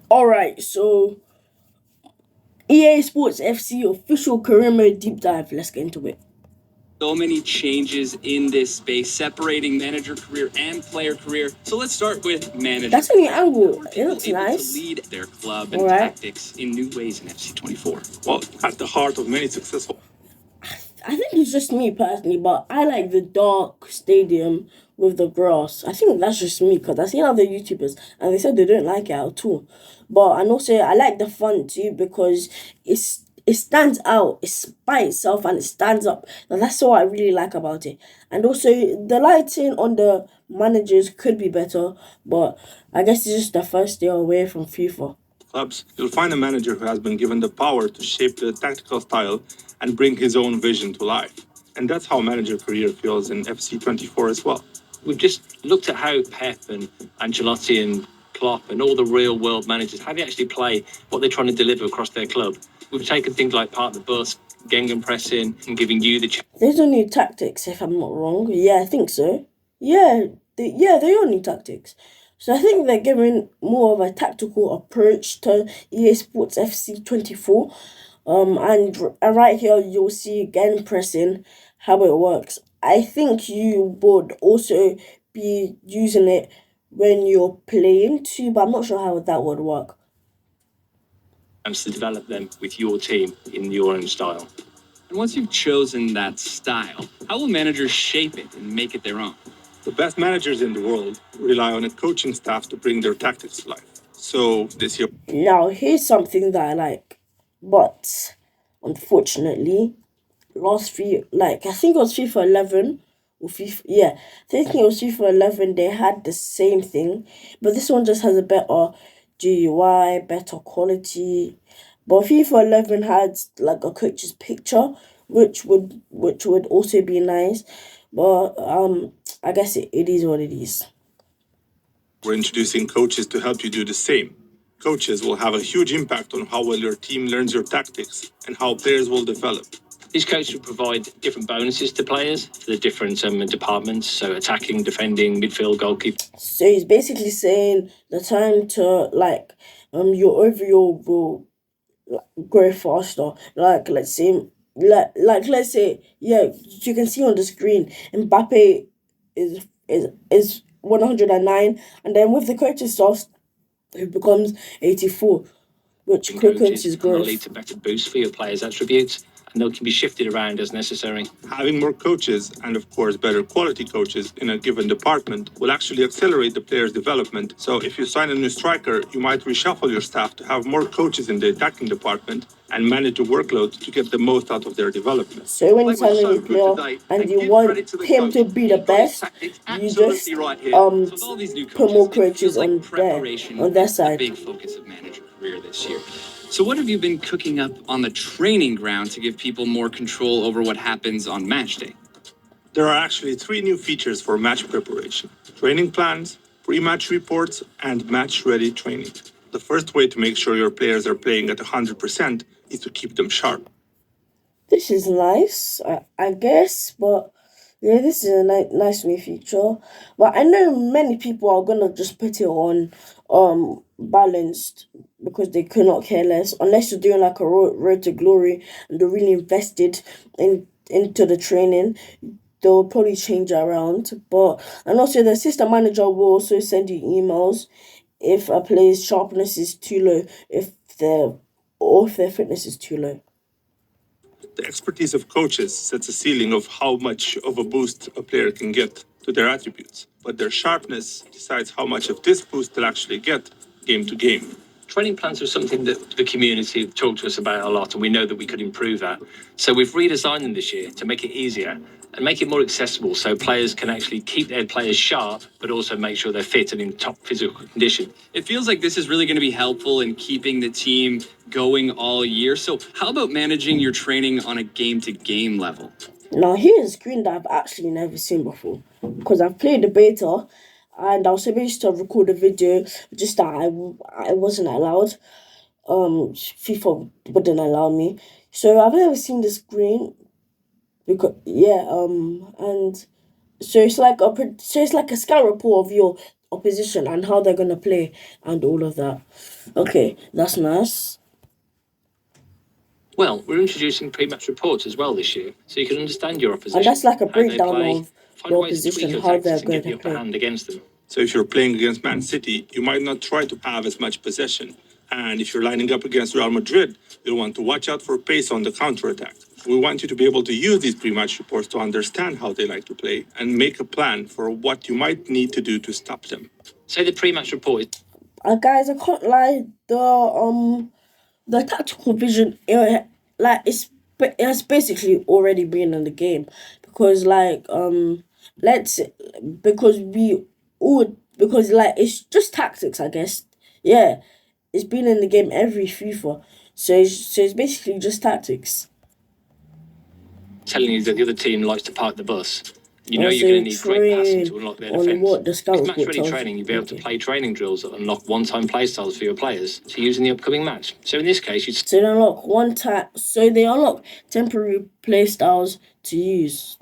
Alright, so EA Sports FC official career mode deep dive. Let's get into it. So many changes in this space, separating manager career and player career. So let's start with manager. That's a new angle. It People looks able nice. to lead their club and Alright. tactics in new ways in FC24. Well, at the heart of many successful. I think it's just me personally, but I like the dark stadium with the grass. I think that's just me because I've seen other YouTubers and they said they don't like it at all. But and also I like the font too because it stands out. It's by itself and it stands up. And that's what I really like about it. And also the lighting on the managers could be better, but I guess it's just the first day away from FIFA. Clubs, you'll find a manager who has been given the power to shape the tactical style and bring his own vision to life. And that's how manager career feels in FC24 as well. We've just looked at how Pep and Ancelotti and Klopp and all the real world managers, how they actually play, what they're trying to deliver across their club. We've taken things like part of the bus, Gengen pressing, and giving you the There's no new tactics, if I'm not wrong. Yeah, I think so. They are new tactics. So I think they're giving more of a tactical approach to EA Sports FC24. And right here you'll see again pressing how it works. I think you would also be using it when you're playing too, but I'm not sure how that would work. to develop them with your team in your own style. And once you've chosen that style, how will managers shape it and make it their own? The best managers in the world rely on a coaching staff to bring their tactics to life. So this year. Now here's something that I like, but unfortunately, I think it was FIFA 11 or FIFA, yeah, I think it was FIFA 11. They had the same thing, but this one just has a better GUI, better quality. But FIFA 11 had like a coach's picture, which would also be nice. But I guess it is what it is. We're introducing coaches to help you do the same. Coaches will have a huge impact on how well your team learns your tactics and how players will develop. These coaches will provide different bonuses to players for the different departments, so attacking, defending, midfield, goalkeeper. So he's basically saying the time to your overall will grow faster. Let's say you can see on the screen Mbappe is 109, and then with the coaching staff it becomes 84, which quickens his Will growth. lead to better boosts for your players' attributes, and they can be shifted around as necessary. Having more coaches and, of course, better quality coaches in a given department will actually accelerate the player's development. So if you sign a new striker, you might reshuffle your staff to have more coaches in the attacking department and manage the workload to get the most out of their development. So when you sign a new player and you want him to be the best, you just put more coaches on their side. Big focus of manager career this year. So what have you been cooking up on the training ground to give people more control over what happens on match day? There are actually 3 new features for match preparation: training plans, pre-match reports, and match-ready training. The first way to make sure your players are playing at 100% is to keep them sharp. This is nice, I guess, but yeah, this is a nice new feature. But I know many people are gonna just put it on balanced because they could not care less unless you're doing like a road to glory and they're really invested into the training. They'll probably change it around. But and also the assistant manager will also send you emails if a player's sharpness is too low, if their fitness is too low. The expertise of coaches sets a ceiling of how much of a boost a player can get to their attributes, but their sharpness decides how much of this boost they'll actually get game to game. Training plans are something that the community talked to us about a lot, and we know that we could improve that. So we've redesigned them this year to make it easier and make it more accessible so players can actually keep their players sharp, but also make sure they're fit and in top physical condition. It feels like this is really going to be helpful in keeping the team going all year. So how about managing your training on a game-to-game level? Now here's a screen that I've actually never seen before because I've played the beta and I was supposed to record a video, just that I wasn't allowed. FIFA wouldn't allow me, so I've never seen the screen because and so it's like a scout report of your opposition and how they're gonna play and all of that. Okay, that's nice. Well, we're introducing pre-match reports as well this year, so you can understand your opposition. And that's like a how they breakdown play, of find the ways to tweak opposition, your how tactics they're and going get the to upper play. hand against them. So if you're playing against Man City, you might not try to have as much possession. And if you're lining up against Real Madrid, you'll want to watch out for pace on the counter-attack. We want you to be able to use these pre-match reports to understand how they like to play and make a plan for what you might need to do to stop them. So the pre-match report is Guys, I can't lie. The tactical vision, it has basically already been in the game, because let's because we all because like it's just tactics, I guess. Yeah, it's been in the game every FIFA, so it's basically just tactics. telling you that the other team likes to park the bus. You know Also, you're going to need great passing to train unlock their on defence. what the scout With report match-ready tells training, you. you'll be able to Okay. play training drills that unlock one-time playstyles for your players to use in the upcoming match. So in this case, you'd So they unlock one time. So they unlock temporary playstyles to use.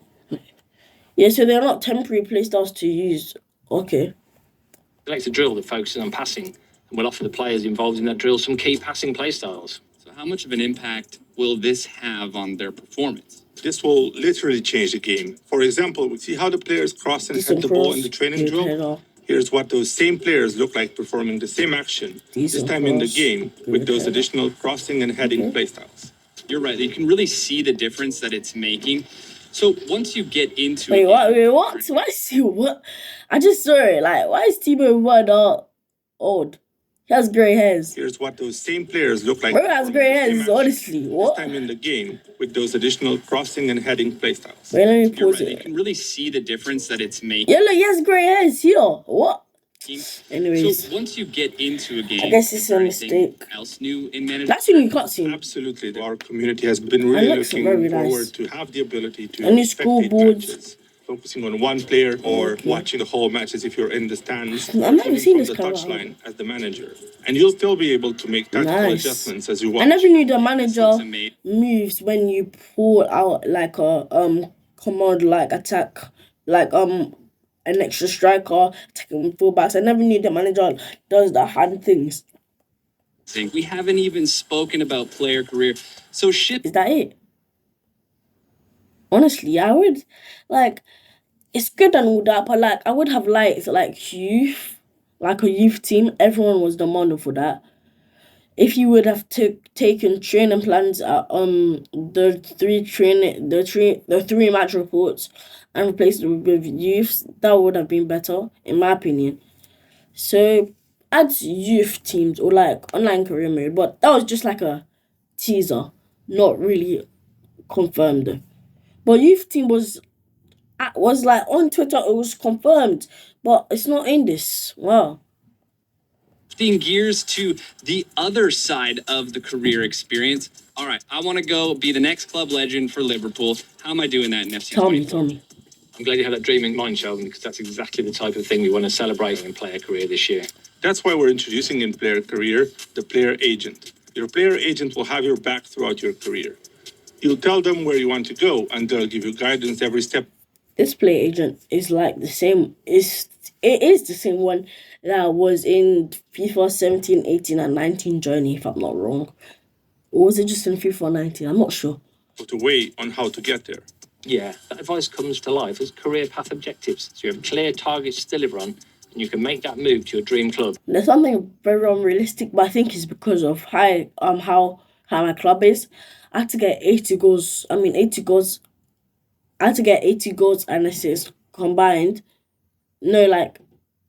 Yeah, so they unlock temporary playstyles to use. Okay. select a drill that focuses on passing, and will offer the players involved in that drill some key passing playstyles. So, how much of an impact will this have on their performance? This will literally change the game. For example, we see how the players cross and head the ball in the training drill. Here's what those same players look like performing the same action, this time in the game, with those additional crossing and heading playstyles. You're right. You can really see the difference that it's making. So once you get into Wait, it, what? Wait, what? Why is he what? I just saw it. Like, why is Timo Werner old? He has grey hairs. Here's what those same players look like. Bro has grey hairs, honestly. What? This time in the game, with those additional crossing and heading playstyles. Wait, let me You're pause right. You it. can really see the difference that it's making. Yeah, look, he has grey hairs here. What? Anyways, So once you get into a game, I guess it's is there a anything mistake. else new in management? That's when you can't see him. Absolutely. Our community has been really looks looking very forward nice. to have the ability to Any spectate scoreboards? matches, focusing on one player or Okay. watching the whole matches if you're in the stands. I've never coming seen from this the colour. touchline as the manager. And you'll still be able to make tactical Nice. adjustments as you watch. I never knew the manager It's amazing. moves when you pull out like a command like attack, like an extra striker attacking fullbacks. I never knew the manager does the hand things. We haven't even spoken about player career. So shit. Is that it? Honestly, I would like. It's good and all that, but like I would have liked like youth, like a youth team. Everyone was the model for that. If you would have taken training plans at the three match reports and replaced it with youths, that would have been better, in my opinion. So add youth teams or like online career mode, but that was just like a teaser, not really confirmed. But youth team was like on Twitter, it was confirmed, but it's not in this. Wow. Shifting gears to the other side of the career experience. All right, I want to go be the next club legend for Liverpool. How am I doing that in FC? Tell me. I'm glad you had that dream in mind, Sheldon, because that's exactly the type of thing we want to celebrate in player career this year. That's why we're introducing in player career the player agent. Your player agent will have your back throughout your career. You'll tell them where you want to go, and they'll give you guidance every step. This play agent is like the same. It is the same one that was in FIFA 17, 18, and 19 journey, if I'm not wrong. Or was it just in FIFA 19? I'm not sure. To weigh on how to get there. Yeah, that advice comes to life as career path objectives. So you have clear targets to deliver on, and you can make that move to your dream club. There's something very unrealistic, but I think it's because of how my club is. I had to get 80 goals. I had to get 80 goals and assists combined. No, like,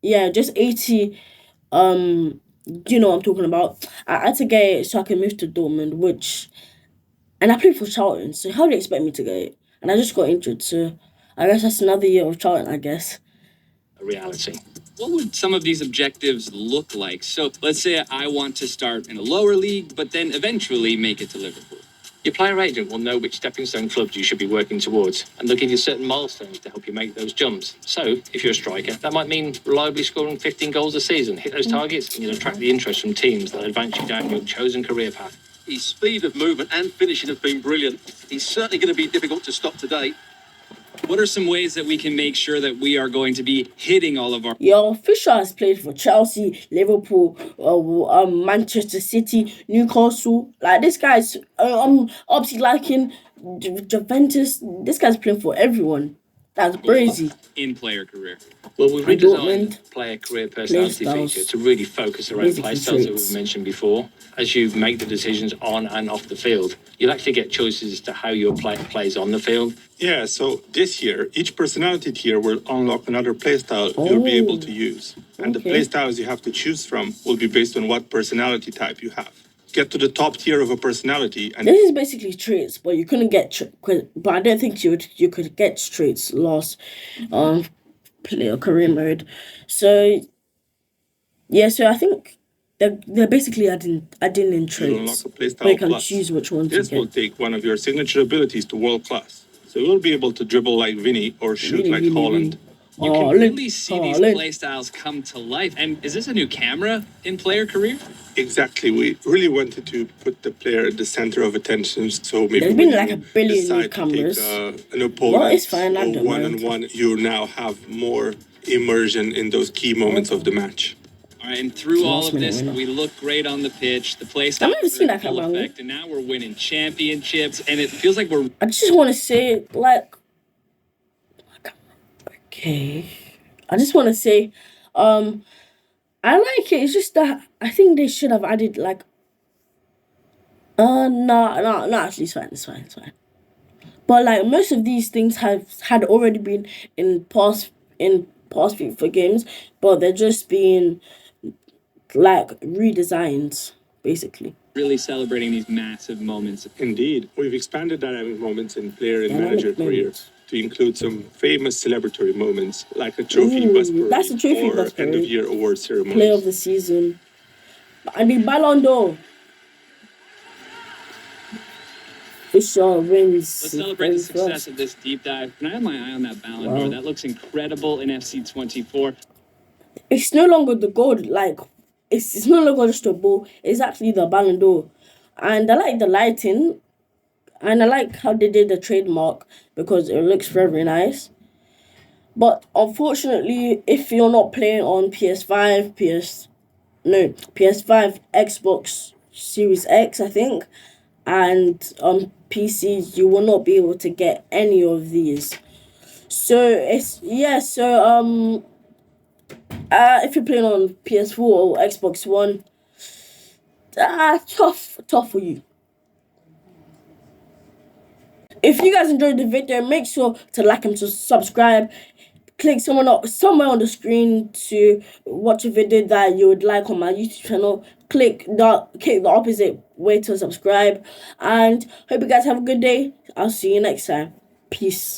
yeah, just 80. You know what I'm talking about. I had to get it so I can move to Dortmund, and I played for Charlton. So how do you expect me to get it? And I just got injured, so I guess that's another year of Charlton, I guess. A reality. What would some of these objectives look like? So let's say I want to start in a lower league, but then eventually make it to Liverpool. Your player agent will know which stepping stone clubs you should be working towards, and they'll give you certain milestones to help you make those jumps. So, if you're a striker, that might mean reliably scoring 15 goals a season. Hit those targets, and you'll attract the interest from teams that advance you down your chosen career path. His speed of movement and finishing have been brilliant. He's certainly going to be difficult to stop today. What are some ways that we can make sure that we are going to be hitting all of our Fisher has played for Chelsea, Liverpool, Manchester City, Newcastle. Like this guy's obviously liking Juventus. This guy's playing for everyone. That's crazy. in-player career? Well, we've And redesigned Dortmund, player career personality styles, feature to really focus around basically play styles that traits. we've mentioned before. As you make the decisions on and off the field, you'll actually get choices as to how your player plays on the field. Yeah, so this year, each personality tier will unlock another playstyle you'll be able to use. And the okay. playstyles you have to choose from will be based on what personality type you have. Get to the top tier of a personality and This is basically traits, but you couldn't get. But I don't think you could get traits last career mode. So yeah, so I think they're basically adding in you'll unlock traits. a But you playstyle can plus. choose which ones you This will get. take one of your signature abilities to world class. So you'll be able to dribble like Vinny or shoot Really, like really, Holland. You can look, really see these look. play styles come to life. And is this a new camera in player career? Exactly. We really wanted to put the player at the center of attention. So maybe There's when been like you a billion new decide to take cameras. an opponent it's fine, I don't mind. one-on-one, you now have more immersion in those key moments of the match. All right, and through all Last of minute this, winner. we look great on the pitch. The play style never seen that full camera, effect, and now we're winning championships. And it feels like we're I just want to say, like, okay. I just want to say, I like it. It's just that I think they should have added like, no. Actually, it's fine. But like most of these things had already been in past FIFA games, but they're just being like redesigned, basically. really celebrating these massive moments. Indeed, we've expanded dynamic moments in player and Dynamic manager career moments. to include some famous celebratory moments like a trophy bus parade that's a trophy or bus parade. end-of-year award ceremony. Player of the season. And the Ballon d'Or. Fisher wins. Let's celebrate the wins success first. of this deep dive. Can I have my eye on that Ballon d'Or? Wow. That looks incredible in FC 24. It's no longer the gold, like it's no longer just a ball, it's actually the Ballon d'Or. And I like the lighting, and I like how they did the trademark because it looks very nice. But unfortunately, if you're not playing on PS5, Xbox Series X, I think, and on PC, you will not be able to get any of these. So if you're playing on PS4 or Xbox One, tough for you. If you guys enjoyed the video, make sure to like and to subscribe. Click somewhere on the screen to watch a video that you would like on my YouTube channel. Click the opposite way to subscribe. And hope you guys have a good day. I'll see you next time. Peace.